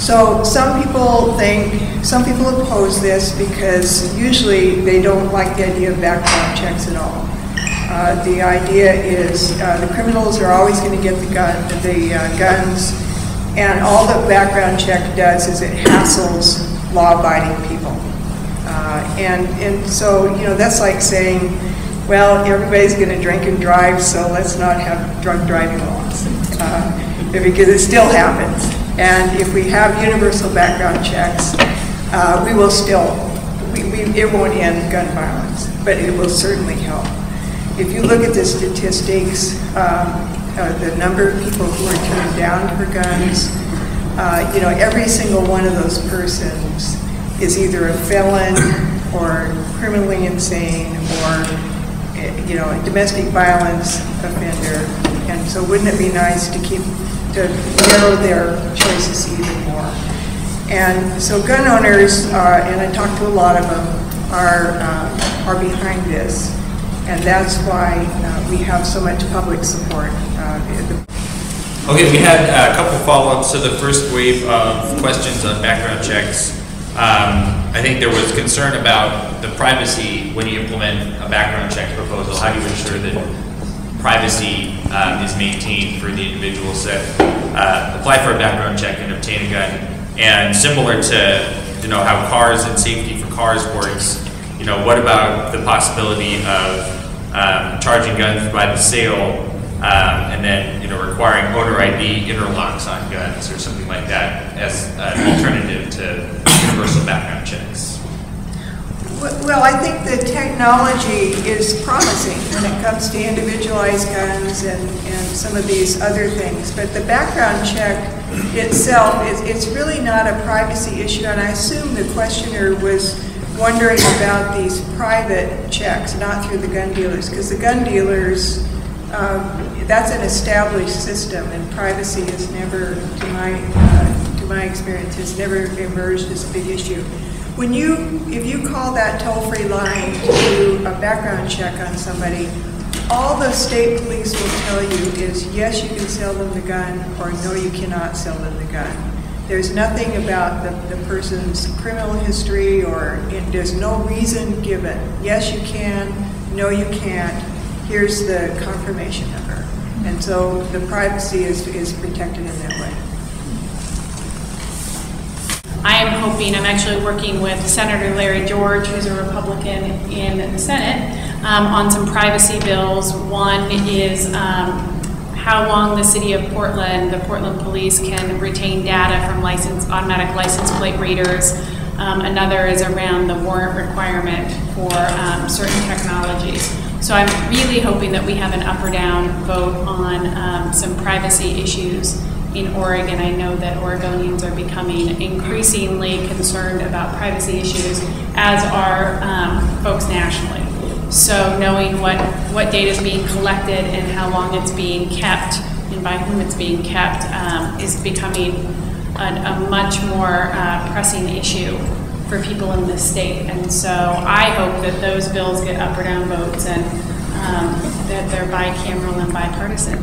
So some people oppose this because usually they don't like the idea of background checks at all. The idea is the criminals are always going to get the guns, and all the background check does is it hassles law-abiding people. And so, you know, that's like saying, well, everybody's going to drink and drive, so let's not have drunk driving laws, because it still happens. And if we have universal background checks, we will still, it won't end gun violence, but it will certainly help. If you look at the statistics, the number of people who are turned down for guns, you know, every single one of those persons is either a felon or criminally insane or, you know, a domestic violence offender. And so wouldn't it be nice to narrow their choices even more? And so gun owners, and I talked to a lot of them, are behind this. And that's why we have so much public support. Okay, we had a couple follow-ups to the first wave of questions on background checks. I think there was concern about the privacy when you implement a background check proposal. How do you ensure that privacy is maintained for the individuals that apply for a background check and obtain a gun? And similar to, you know, how cars and safety for cars works, you know, what about the possibility of charging guns by the sale and then, you know, requiring owner ID interlocks on guns or something like that as an alternative to universal background checks? Well, I think the technology is promising when it comes to individualized guns and some of these other things. But the background check itself, it's really not a privacy issue. And I assume the questioner was wondering about these private checks, not through the gun dealers, because the gun dealers, that's an established system, and privacy has never, to my experience, has never emerged as a big issue. If you call that toll-free line to do a background check on somebody, all the state police will tell you is yes, you can sell them the gun, or no, you cannot sell them the gun. There's nothing about the person's criminal history, or there's no reason given. Yes, you can. No, you can't. Here's the confirmation number. And so the privacy is protected in that way. I am hoping, I'm actually working with Senator Larry George, who's a Republican in the Senate, on some privacy bills. One is how long the city of Portland, the Portland police, can retain data from automatic license plate readers. Another is around the warrant requirement for certain technologies. So I'm really hoping that we have an up or down vote on some privacy issues in Oregon. I know that Oregonians are becoming increasingly concerned about privacy issues, as are folks nationally. So knowing what data is being collected and how long it's being kept and by whom it's being kept is becoming a much more pressing issue for people in this state. And so I hope that those bills get up or down votes and that they're bicameral and bipartisan.